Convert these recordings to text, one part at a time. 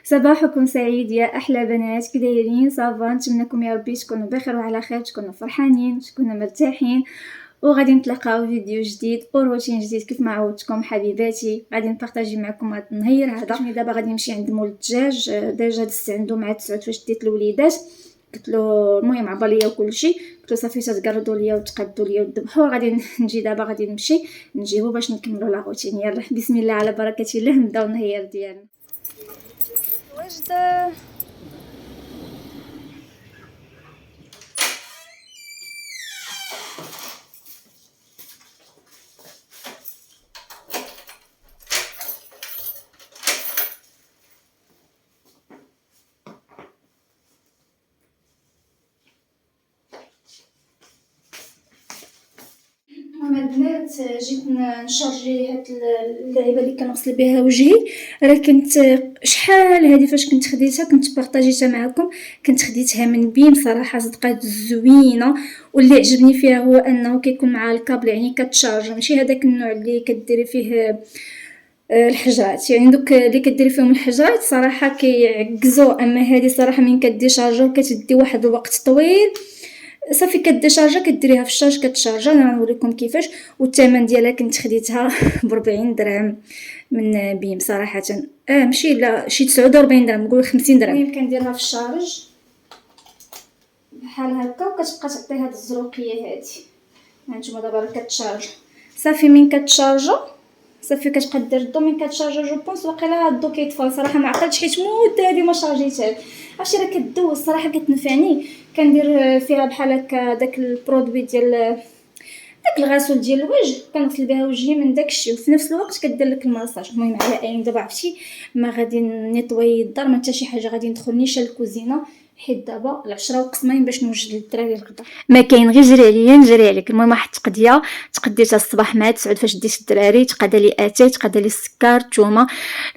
صباحكم سعيد يا احلى بنات، كي دايرين؟ صافا، نتمنىكم يا ربي تكونوا بخير وعلى خير، تكونوا فرحانين، تكونوا مرتاحين. وغادي نتلاقاو فيديو جديد وروتين جديد كيف ما عودتكم حبيباتي. غادي نبارطاجي معكم هذا النهار هذا. دابا غادي نمشي عند مول الدجاج، ديجا دزت عنده مع تسعود فاش ديت الوليدات. قلت له المهم عبر ليا وكل شيء، قلت له صافي تقردوا ليا وتقادوا ليا وذبحوا. غادي نجي دابا، غادي نمشي نجيبو باش نكملوا لا روتين. يلا بسم الله على بركه الله، نبداو النهار ديالنا. واجده البنات، جيت نشارجي هاد اللعيبه اللي كنغسل بها وجهي. راه كنت شحال هادي فاش كنت خديتها، كنت بارطاجيتها معكم. كنت خديتها من بيم صراحه، صدقات زوينه. واللي عجبني فيها هو انه كيكون مع الكابل، يعني كتشارج، ماشي هذاك النوع اللي كديري فيه الحجرات. يعني دوك اللي كديري فيهم الحجرات صراحه كيعكزوا، اما هذه صراحه من كدي شارجو كتدي واحد الوقت طويل. صافي كديشارجا، كديريها في الشارج كتشارجا. انا نوريكم كيفاش. والثمن ديالها كنت خديتها ب 40 درهم من بيم صراحه. ماشي، لا، شي 49 درهم، نقول 50 درهم. المهم كنديرها في الشارج بحال هكا، وكتبقى تعطي هاد الزروقيه هادي. هانتوما دابا راه كتشارج. صافي من كتشارجا صافي كتبقى دير الضو. من كتشارجا جو بونس واقيلا الضو كيطفى. صراحه ما عقلتش حيت مده هادي ما شارجيتها. عرفتي راه كدوز صراحه، كتنفعني. كندير فيها بحال هكا داك البرودوي ديال داك الغسول ديال الوجه، كنغسل بها وجهي من داكشي، وفي نفس الوقت كدير لك الماساج. المهم على اين دابا عرفتي ما غادي نيطوي الدار، ما حتى شي حاجه. غادي ندخل نيشان الكوزينه، حيت دابا العشرة وقسمين باش نوجد للدراري الغدا. ما كاين غير جري عليا نجري عليك. المهم واحد التقديه تقديتها الصباح مع تسعود فاش ديت الدراري. تقدا لي اتاي، تقدا لي السكر، الثومه.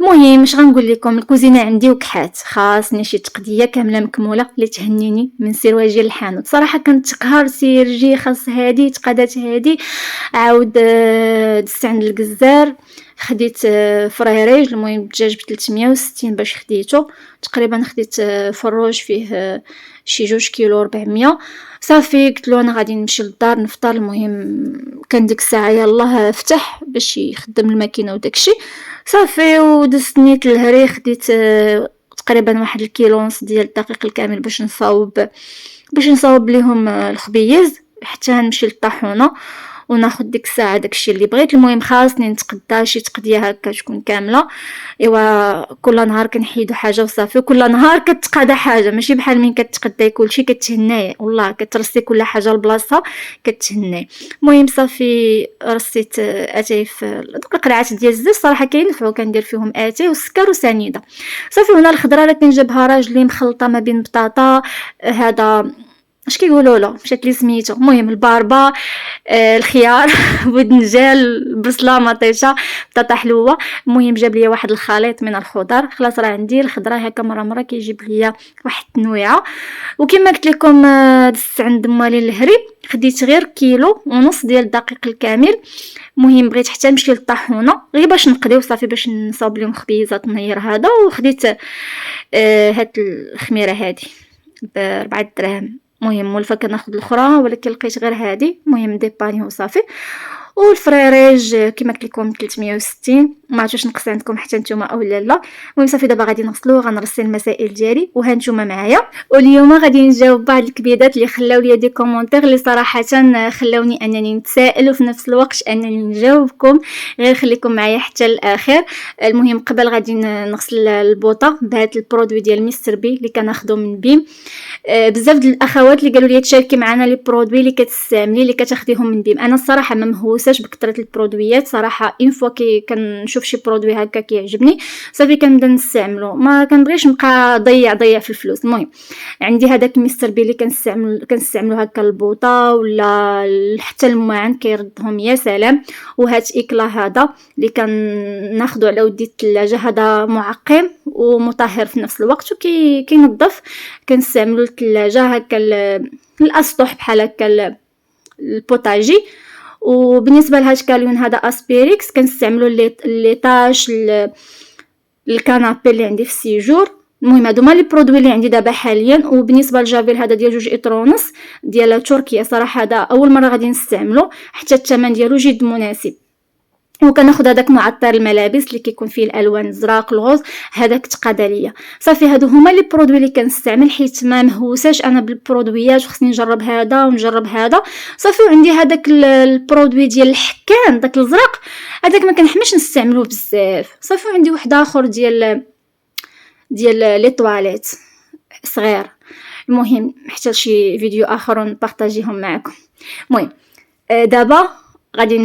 المهم اش غنقول لكم، الكوزينه عندي وكحات، خاصني شي تقديه كامله مكموله اللي تهنيني من سيرواجي للحانوت. صراحه كنت قهر سيرجي، خاص هادي تقادات هادي. عاود دزت عند الجزار، خديت فريريج. المهم الدجاج ب 360 باش خديته تقريبا. خديت فروج فيه شي 2 كيلو 400. صافي قلت له انا غادي نمشي للدار نفطر. المهم كان ديك الساعه يلاه فتح باش يخدم الماكينه وداكشي. صافي ودزت نيت الهري، خديت تقريبا 1 كيلو ونص ديال الدقيق الكامل باش نصاوب ليهم الخبيز حتى نمشي للطاحونه وناخذ ديك الساعه داكشي اللي بغيت. المهم خاصني نتقدى شي تقديه هكا تكون كامله. ايوا كل نهار كنحيدو حاجه وصافي، كل نهار كتقادى حاجه، ماشي بحال من كتقداي كلشي كتهناي. والله كترسي كل حاجه لبلاصتها كتهناي. المهم صافي رصيت اتاي في دوك القرعات ديال الزيت، صراحه كينفعوا. كندير فيهم اتاي والسكر وسنيده. صافي هنا الخضره راه كنجيبها راجلي مخلطه ما بين بطاطا، هذا اش كيقولوا له، مشات لي سميتو، المهم الباربه، الخيار بودنجال، البصله، مطيشه، بطاطا حلوه. المهم جاب لي واحد الخليط من الخضر. خلاص راه عندي الخضره هكا مره كيجيب ليا واحد التنويعه. وكما قلت لكم دزت عند مالي الهري، خديت غير 1.5 كيلو ديال الدقيق الكامل. المهم بغيت حتى نمشي للطاحونه غير باش نقضي وصافي، باش نصاوب لهم خبيزات النهار هذا. وخديت هاد الخميره هذه ب 4 دراهم. المهم ولفه كناخذ الاخرى، ولكن لقيت غير هذه. المهم ديباني وصافي. والفريريج كما قلت لكم 360. ما عرفتش نقص عندكم حتى نتوما او لا. المهم صافي دابا غادي نغسلو، غنرسل المسائل ديالي وها نتوما معايا. واليوم غادي نجاوب بعض الكبيدات اللي خلاو لي دي كومونتير اللي صراحه خلاوني انني نتسائل وفي نفس الوقت انني نجاوبكم. غير خليكم معايا حتى الاخر. المهم قبل غادي نغسل البوطه بهذا البرودوي ديال مستر بي اللي كناخذو من بيم. بزاف ديال الاخوات اللي قالوا لي تشاركي معنا لي برودوي اللي كتستعملي اللي كتاخديهم من بيم. انا الصراحه ما مهوساش بكثره البرودويات صراحه. اون فوا كنشوف شي برودوي هكا كيعجبني صافي كنبدا نستعملو، ما كنبغيش نبقى ضيع في الفلوس. المهم عندي هذاك مستر بي اللي كنستعملو هكا البوطه ولا حتى الماعن كيردهم يا سلام. وهاد اكلا هذا اللي كناخذو على ودي الثلاجه، هذا معقم ومطهر في نفس الوقت وكينظف. كنستعملو الثلاجه هكا الاسطح بحال هكا البوطاجي. وبالنسبه لهاد كاليون هذا اسبيريكس كنستعملو لي طاش الكنابي اللي عندي في السيجور. المهم هادو هما لي برودوي اللي عندي دابا حاليا. وبالنسبه للجافيل هذا ديال 2.5 ديال تركيا صراحه هذا اول مره غادي نستعملو، حتى الثمن ديالو جد مناسب. وكناخذ هذاك معطر الملابس اللي كيكون فيه الالوان الزراق الغوز، هذاك تقاد ليا صافي. هادو هما لي برودوي اللي كنستعمل حيت ما مهوساش انا بالبرودويات وخصني نجرب هذا ونجرب هذا صافي. وعندي هذاك البرودوي ديال الحكان داك الزرق، هذاك ما كنحملش نستعملوه بزاف صافي. وعندي واحد اخر ديال لي طواليت صغير. المهم حتى شي فيديو اخر نبارطاجيهم معكم. المهم دابا غادي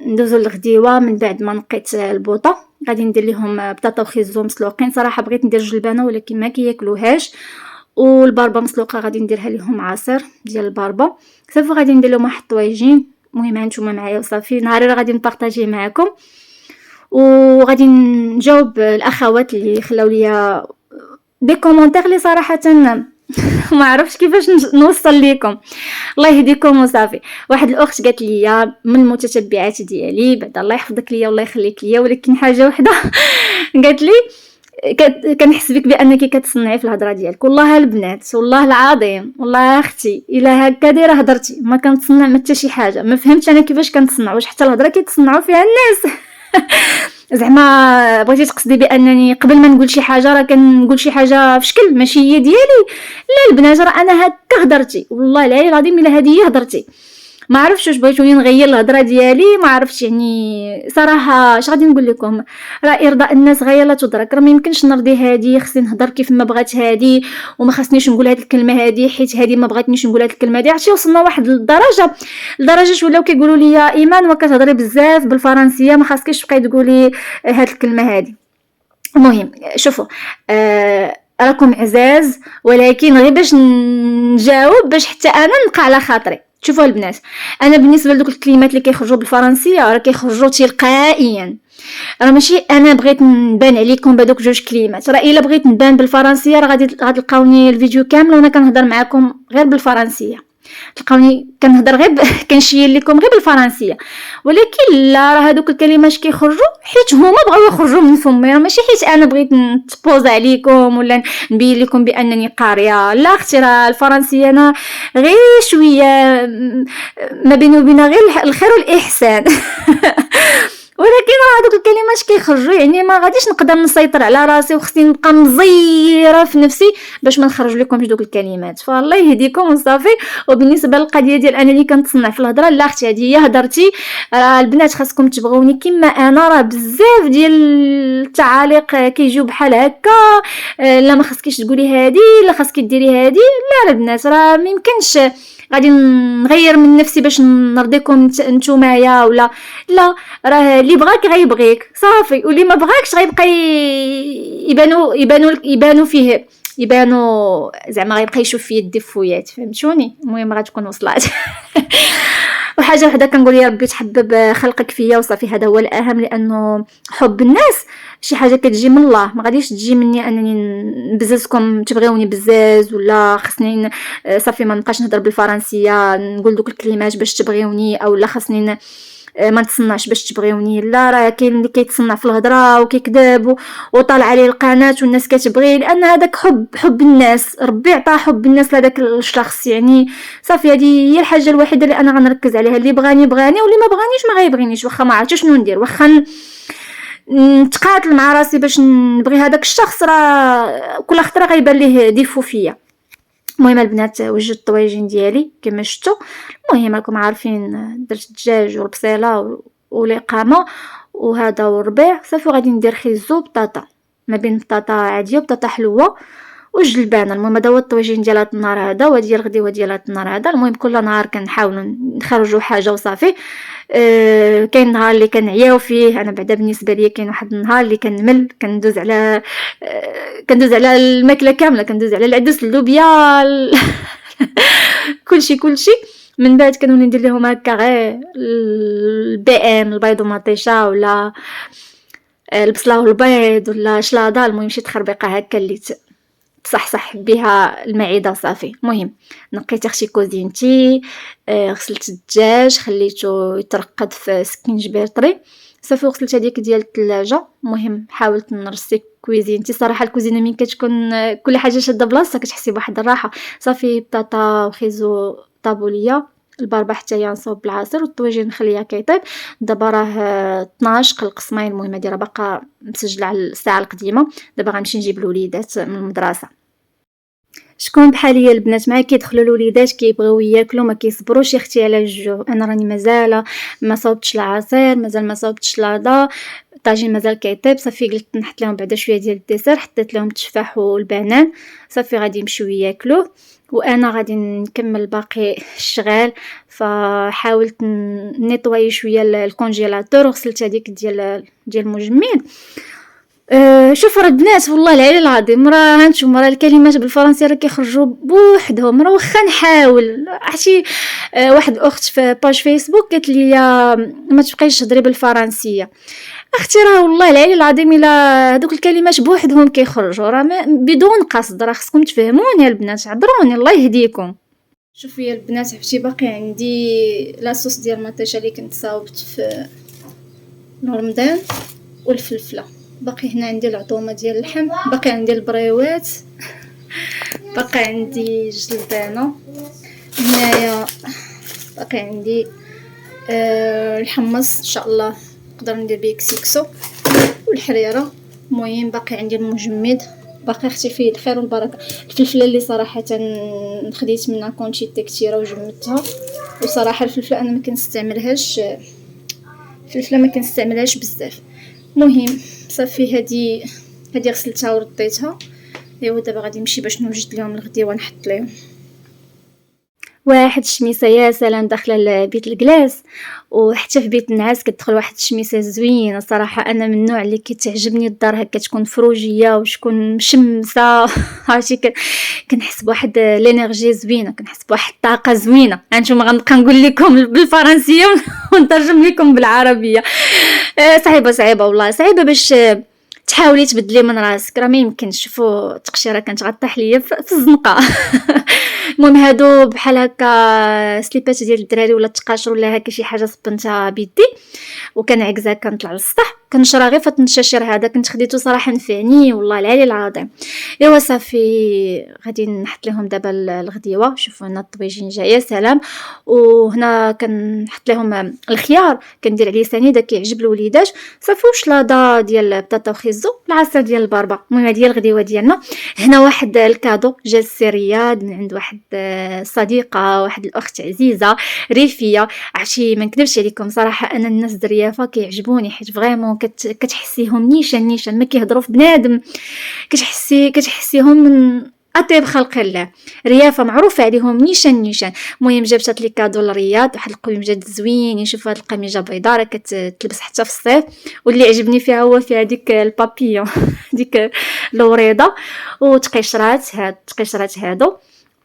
ندوزو للغديوه. من بعد ما نقيت البوطه غادي ندير لهم بطاطا وخيزو مسلوقين. صراحه بغيت ندير جلبانه ولكن ما كياكلوهاش. والباربه مسلوقه غادي نديرها لهم عصير ديال الباربه صافي. غادي ندير لهم واحد الطويجين. المهم هانتوما معايا وصافي. نهار غادي نبارطاجيه معكم وغادي نجاوب الاخوات اللي خلاو ليا دي كومونتير لي صراحه ما عرفتش كيفاش نوصل لكم. الله يهديكم وصافي. واحد الاخت قالت لي من المتتبعات ديالي بعد الله يحفظك ليا والله يخليك ليا، ولكن حاجه وحده قالت لي كنحسبك بانك كتصنعي في الهضره ديالك. والله البنات والله العظيم والله اختي الا هكا دايره هضرتي ما كنتصنع حتى شي حاجه. ما فهمتش انا كيفاش كنتصنع، واش حتى الهضره كيتصنعوا فيها الناس؟ زعما بغيتي تقصدي بانني قبل ما نقول شي حاجه راه كنقول شي حاجه في شكل ماشي هي ديالي؟ لا البنات راه انا هكا هضرتي والله العلي العظيم الا هذه هي هضرتي. ما عرفتش واش بغيتوني نغير الهضره ديالي، ما عرفتش يعني صراحه اش غادي نقول لكم. راه ارضاء الناس غايه لا تدرك. راه ما يمكنش نرضي هذه، خصني نهضر كيف ما بغات هذه وما خصنيش نقول هذه الكلمه هذه حيت هذه ما بغاتنيش نقول هذه الكلمه هذه. عرفتي وصلنا واحد لدرجه ولاو كيقولوا لي ايمان وكتهضري بزاف بالفرنسيه ما خاصكيش تبقاي تقولي هذه الكلمه هذه. المهم شوفوا راكم عزاز ولكن غير باش نجاوب باش حتى انا نبقى على خاطري. شوفوا البنات انا بالنسبه لدوك الكلمات اللي كيخرجوا بالفرنسيه راه كيخرجوا تلقائيا. راه ماشي انا بغيت نبان عليكم بهذوك جوج كلمات. راه الا بغيت نبان بالفرنسيه راه غادي تلقاوني الفيديو كامل وانا كنهضر معكم غير بالفرنسيه، تلقاوني كنهضر غير كنشير لكم غير بالفرنسيه. ولكن لا راه هذوك الكلمات كيخرجوا حيت هما بغاو يخرجوا من فمي، راه ماشي حيت انا بغيت نتبوز عليكم ولا نبين لكم بانني قاريه. لا اختي راه الفرنسيه انا غير شويه ما بيني وبينها غير الخير والاحسان ولكن هذوك الكلمات كيخرجوا يعني ما غاديش نقدر نسيطر على راسي وخصني نبقى مزيره في نفسي باش ما نخرج لكم دوك الكلمات. فالله يهديكم وصافي. وبالنسبه للقضيه ديال انني كنتصنع في الهضره، لا اختي هذه هي هضرتي. راه البنات خاصكم تبغوني كما انا. راه بزاف ديال التعاليق كيجيو بحال هكا لا ما خاصكيش تقولي هذه لا خاصك ديري هذه. لا البنات راه ما يمكنش غادي نغير من نفسي باش نرضيكم نتومايا ولا لا. راه اللي بغاك غيبغيك صافي، واللي ما بغاكش غيبقى يبانوا فيه يبانوا زعما غيبقى يشوف فيه الدفويات. فهمتوني؟ المهم غتكون وصلات وحاجه وحده كنقول يا ربي تحبب خلقك فيا وصافي. هذا هو الاهم، لانه حب الناس شي حاجه كتجي من الله، ما غاديش تجي مني انني نبززكم تبغيوني بزاف ولا خصني صافي ما نبقاش نهضر بالفرنسيه نقول دوك الكلمات باش تبغيوني او لا خصني ما نتصنعش باش تبغيوني. لا راه كاين اللي كيتصنع في الهضره وكيكذب وطالع عليه القناه والناس كتبغي، لان هذاك حب الناس. ربي عطاه حب الناس لهذاك الشخص يعني صافي. هذه هي الحاجه الوحيده اللي انا غنركز عليها. اللي بغاني واللي ما بغانيش ما غيبغينيش. واخا ما عرفتش شنو ندير، واخا نتقاتل مع راسي باش نبغي هذاك الشخص، راه كل خطره غيبان ليه ديفو فيا. المهم البنات وجدت الطواجن ديالي كما شفتوا. المهم راكم عارفين درت الدجاج والبصيله والقامه وهذا والربيع صافي. غادي ندير خيزو بطاطا ما بين بطاطا عاديه وبطاطا حلوه وجلبانه. المهم هذا هو الطواجن ديال هذا النهار هذا وديال الغديوه ديال هذا النهار هذا. المهم كل نهار كنحاولوا نخرجوا حاجه وصافي. كاين نهار اللي كنعياو فيه انا بعدا بالنسبه لي، كاين واحد النهار اللي كنمل كندوز على الماكله كامله، كندوز على العدس اللوبيا كلشي من بعد كنولي ندير لهم هكا غير البيض ومطيشه ولا البصله والبيض ولا شلاضه. المهم شي تخربيقه هكا اللي تصحصح بها المعده صافي. المهم نقيت اختي كوزينتي، غسلت الدجاج خليته يترقد في سكينجبير طري صافي غسلت هذيك ديال الثلاجه. المهم حاولت نرسي كويزينتي. صراحه الكوزينه من كتكون كل حاجه شاده بلاصتها كتحسي بواحد الراحه. صافي بطاطا وخيزو طابوا ليا، الباربه حتى هي نصوب بالعصير والطويجين نخليها كيطيب. دابا راه 12 قلق صمايل. المهم هادي راه باقا مسجله على الساعه القديمه. دابا غنمشي نجيب الوليدات من المدرسه. شكون بحاليا البنات معايا كيدخلوا الوليدات كيبغيو ياكلوا ما كيصبروش يا اختي على الجوع. انا راني مازال ما صوبتش العصير، مازال ما صوبتش لاضا، الطاجين مازال كيطيب. صافي قلت نحط لهم بعدا شويه ديال الديسير، حطيت لهم التفاح والبنان. صافي غادي يمشيو ياكلوه وانا غادي نكمل باقي الشغال. فحاولت نيطوي شويه الكونجيلاتور وغسلت هذيك ديال المجمد. شوف راه البنات والله العلي العظيم راه هانتوما راه الكلمات بالفرنسيه راه كيخرجوا بوحدهم. راه واخا نحاول عرفتي. واحد اخت في باج فيسبوك قالت لي ما تبقايش تهضري بالفرنسيه. اختي راه والله العلي العظيم الا هذوك الكلمات بوحدهم كيخرجوا راه بدون قصد. راه خصكم تفهموني البنات، عذروني الله يهديكم. شوفوا يا البنات عرفتي باقي عندي لاصوص ديال المطيشه اللي كنت صاوبت في رمضان والفلفله. باقي هنا عندي العطومه ديال اللحم، باقي عندي البريوات، باقي عندي جلبانه هنايا، باقي عندي الحمص ان شاء الله نقدر ندير بيه كسكسو والحريره. المهم باقي عندي المجمد، باقي اختي فيه الخير والبركه. الفلفله اللي صراحه خديت منها كونتيتي كثيره وجمدتها. وصراحه الفلفله انا ما كنستعملهاش، الفلفله ما كنستعملهاش بزاف. المهم صافي هذه غسلتها ورديتها. ايوا دابا غادي نمشي باش نوجد لهم الغديوه ونحط لهم واحد الشميسه يا سلام داخله لبيت الكلاس. وحتى في بيت النعاس كتدخل واحد الشميسه زوينه. صراحه انا من النوع اللي كتعجبني الدار هكا تكون فروجيه وشكون مشمسه. عرفتي كنحس بواحد لينيرجي زوينه، كنحس بواحد الطاقه زوينه. هانتوما غنبقى نقول لكم بالفرنسيه ونترجم لكم بالعربيه. صعيبه والله، صعيبه باش تحاولي تبدلي من راسك. راه ما يمكنش. شوفوا التقشيره كانت غطاح ليا في الزنقه. المهم هادو بحال هكا سليبات ديال الدراري ولا التقاشر ولا هكا شي حاجه صبنتها بيدي وكنعكزها كنطلع للسطح كنشرى غير فات النشاشر. هذا كنت خديته صراحه نفعني والله العلي العظيم. ايوا صافي غادي نحط لهم دابا الغديوه. شوفوا هنا الطبيجين جايه سلام. وهنا كنحط لهم الخيار كندير عليه سنيده كيعجب الوليدات. صافي وشلاضه ديال بطاطا وخيزو العسل ديال الباربه. المهم هذه هي الغديوه ديالنا. هنا واحد الكادو جا السي رياض من عند واحد صديقه، واحد الاخت عزيزه ريفيه. عرفتي ما نكذبش عليكم صراحه انا الناس دريافه كيعجبوني حيت فريمون كتحسيهم نيشان ما كيهضروا في بنادم. كتحسيهم من اطيب خلق الله. ريافه معروفه عليهم نيشان. المهم جابت لي كادو للرياض واحد القميجه زوين. نشوف هاد القميجه بيضاء راه كتلبس حتى في الصيف. واللي عجبني فيها هو فيها ديك البابيون ديك الوريضه وتقشرات هادو.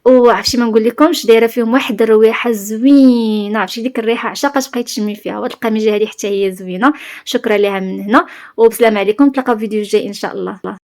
وعرفتي ما نقول لكمش دايره فيهم واحد الرويحه زوينه. عرفتي ديك الريحه عشاقه تبقاي تشمي فيها. وهاد القميجه هذه حتى هي زوينه. شكرا لها من هنا وبسلام عليكم. نتلاقاو في فيديو جاي ان شاء الله.